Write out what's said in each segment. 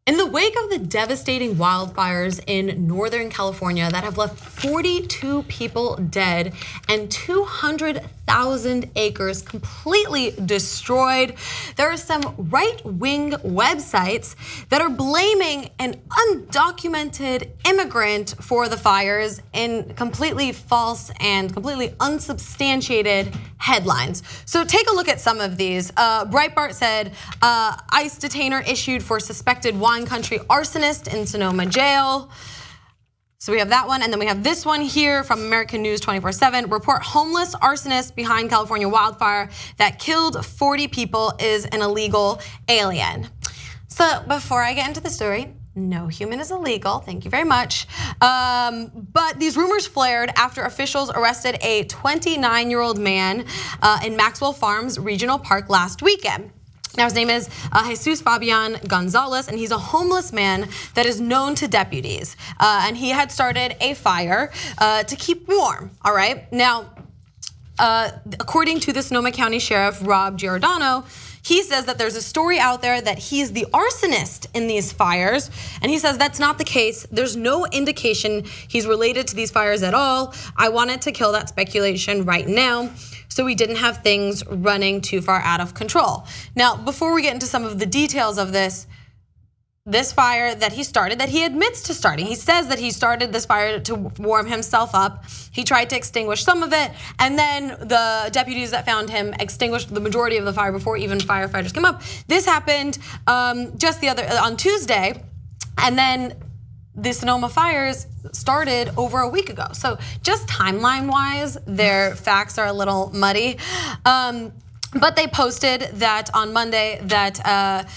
In the wake of the devastating wildfires in Northern California that have left 42 people dead and 200,000 acres completely destroyed, there are some right-wing websites that are blaming an undocumented immigrant for the fires in completely false and completely unsubstantiated headlines. So take a look at some of these. Breitbart said, ICE detainer issued for suspected wine country arsonist in Sonoma jail. So we have that one, and then we have this one here from American News 24/7. Report homeless arsonist behind California wildfire that killed 40 people is an illegal alien. So before I get into the story, no human is illegal, thank you very much. But these rumors flared after officials arrested a 29-year-old man in Maxwell Farms Regional Park last weekend. Now his name is Jesus Fabian Gonzalez, and he's a homeless man that is known to deputies. And he had started a fire to keep warm, all right? Now, according to the Sonoma County Sheriff, Rob Giordano, he says that there's a story out there that he's the arsonist in these fires, and he says that's not the case. There's no indication he's related to these fires at all. I wanted to kill that speculation right now, so we didn't have things running too far out of control. Now, before we get into some of the details of this fire that he started, that he admits to starting. He says that he started this fire to warm himself up. He tried to extinguish some of it, and then the deputies that found him extinguished the majority of the fire before even firefighters came up. This happened just on Tuesday, and then the Sonoma fires started over a week ago. So just timeline-wise, their facts are a little muddy. But they posted that on Monday that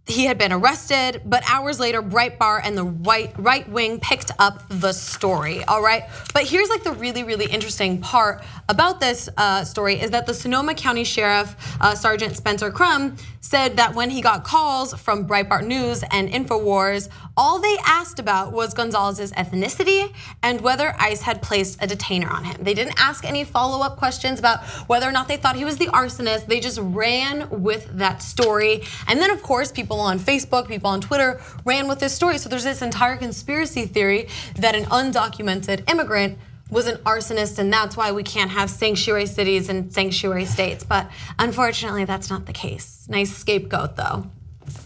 he had been arrested, but hours later, Breitbart and the right wing picked up the story, all right? But here's like the really, really interesting part about this story is that the Sonoma County Sheriff, Sergeant Spencer Crum, said that when he got calls from Breitbart News and InfoWars, all they asked about was Gonzalez's ethnicity and whether ICE had placed a detainer on him. They didn't ask any follow-up questions about whether or not they thought he was the arsonist. They just ran with that story. And then of course, people on Facebook, people on Twitter ran with this story. So there's this entire conspiracy theory that an undocumented immigrant was an arsonist, and that's why we can't have sanctuary cities and sanctuary states. But unfortunately, that's not the case. Nice scapegoat, though.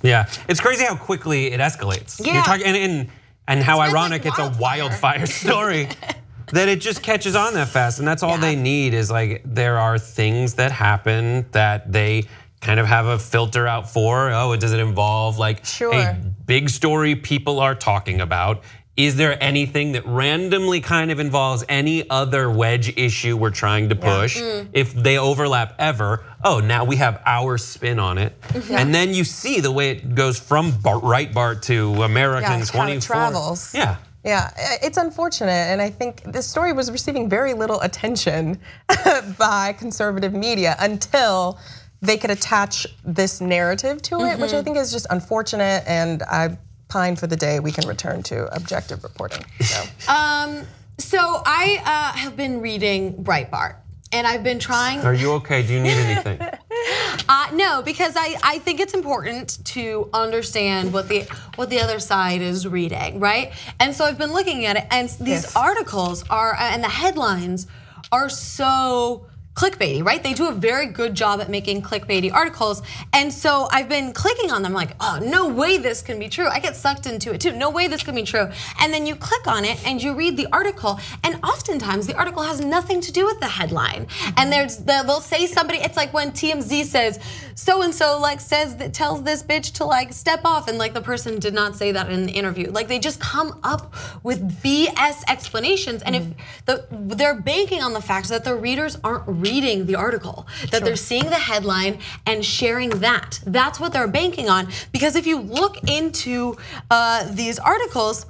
Yeah, it's crazy how quickly it escalates. Yeah. And how ironic it's a wildfire story. That it just catches on that fast, and that's all they need is like, there are things that happen that they kind of have a filter out for. Oh, does it involve like a big story people are talking about? Is there anything that randomly kind of involves any other wedge issue we're trying to push? If they overlap ever, oh, now we have our spin on it. And then you see the way it goes from Breitbart to American 24. How it travels. Yeah, it's unfortunate, and I think this story was receiving very little attention by conservative media until they could attach this narrative to it, which I think is just unfortunate, and I pine for the day we can return to objective reporting. So I have been reading Breitbart, and I've been trying. Are you okay? Do you need anything? No, because I think it's important to understand what the other side is reading, right? And so I've been looking at it, and these articles are, and the headlines are so clickbaity, right? They do a very good job at making clickbaity articles. And so I've been clicking on them like, oh, no way this can be true. I get sucked into it too. No way this can be true. And then you click on it and you read the article, and oftentimes the article has nothing to do with the headline. And they'll say somebody, it's like when TMZ says, so-and-so like tells this bitch to like step off, and like the person did not say that in the interview. Like they just come up with BS explanations. And if they're banking on the fact that the readers aren't reading the article, that they're seeing the headline and sharing that. That's what they're banking on. Because if you look into these articles,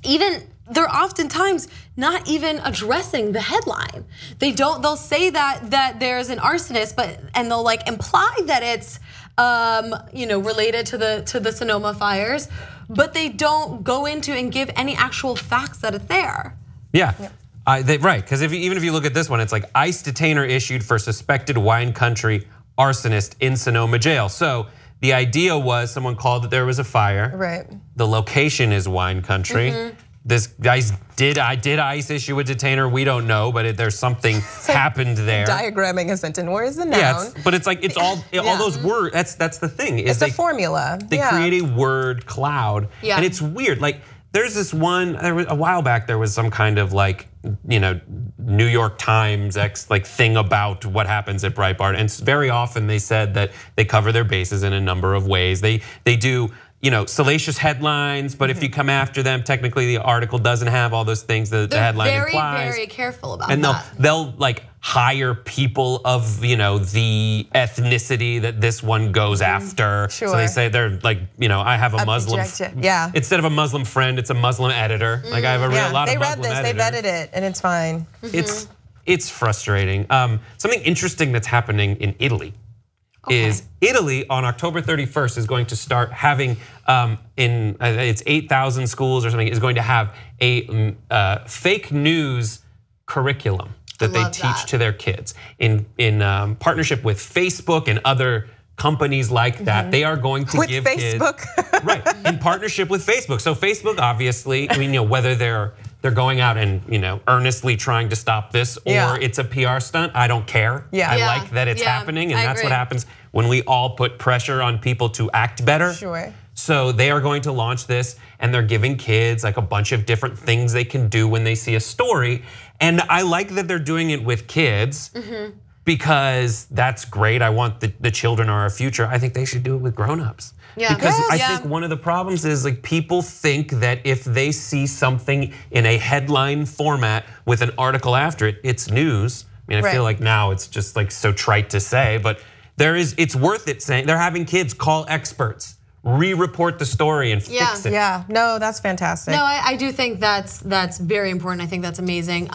they're oftentimes not even addressing the headline. They'll say that there's an arsonist, and they'll like imply that it's related to the Sonoma fires, but they don't go into and give any actual facts that it's there. Yeah. Right, because even if you look at this one, it's like ICE detainer issued for suspected wine country arsonist in Sonoma jail. So the idea was someone called that there was a fire. Right. The location is wine country. This guy's did ICE issue a detainer? We don't know, but there's something happened there. Diagramming a sentence. Where is the noun? Yeah, but it's like it's all those words. That's the thing. It's a formula. They create a word cloud, and it's weird. Like there's this one a while back. There was some kind of like New York Times thing about what happens at Breitbart, and very often they said that they cover their bases in a number of ways. They do. Salacious headlines, but if you come after them, technically the article doesn't have all those things that the headline implies. They're very careful about that. And they'll like hire people of the ethnicity that this one goes after. Sure. So they say they're like, I have a Muslim. Yeah. Instead of a Muslim friend, it's a Muslim editor. Like I have a lot of Muslim editors. They vetted it, and it's fine. It's frustrating. Something interesting that's happening in Italy. Is Italy on October 31st is going to start having it's 8,000 schools or something is going to have a fake news curriculum that they teach to their kids in partnership with Facebook and other companies like that. They are going to give Facebook. Kids right in partnership with Facebook. So Facebook, obviously, whether they're going out and earnestly trying to stop this or it's a PR stunt. I don't care. I like that it's happening, and that's what happens when we all put pressure on people to act better. Sure. So they are going to launch this, and they're giving kids like a bunch of different things they can do when they see a story. And I like that they're doing it with kids. Because that's great. I want the children are our future. I think they should do it with grown-ups. Because I think one of the problems is like people think that if they see something in a headline format with an article after it, it's news. I mean, I feel like now it's just like so trite to say, but it's worth it saying they're having kids call experts, re-report the story and fix it. Yeah, no, that's fantastic. No, I do think that's very important. I think that's amazing.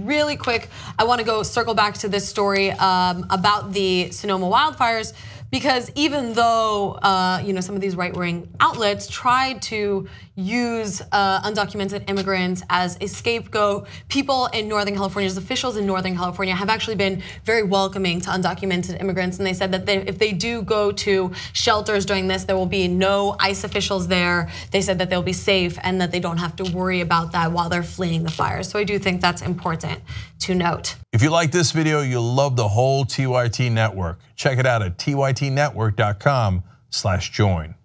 Really quick, I want to go circle back to this story about the Sonoma wildfires, because even though some of these right-wing outlets tried to use undocumented immigrants as a scapegoat, people in Northern California, officials in Northern California have actually been very welcoming to undocumented immigrants, and they said that if they do go to shelters during this, there will be no ICE officials there. They said that they'll be safe and that they don't have to worry about that while they're fleeing the fires. So I do think that's important to note. If you like this video, you'll love the whole TYT network. Check it out at tytnetwork.com/join.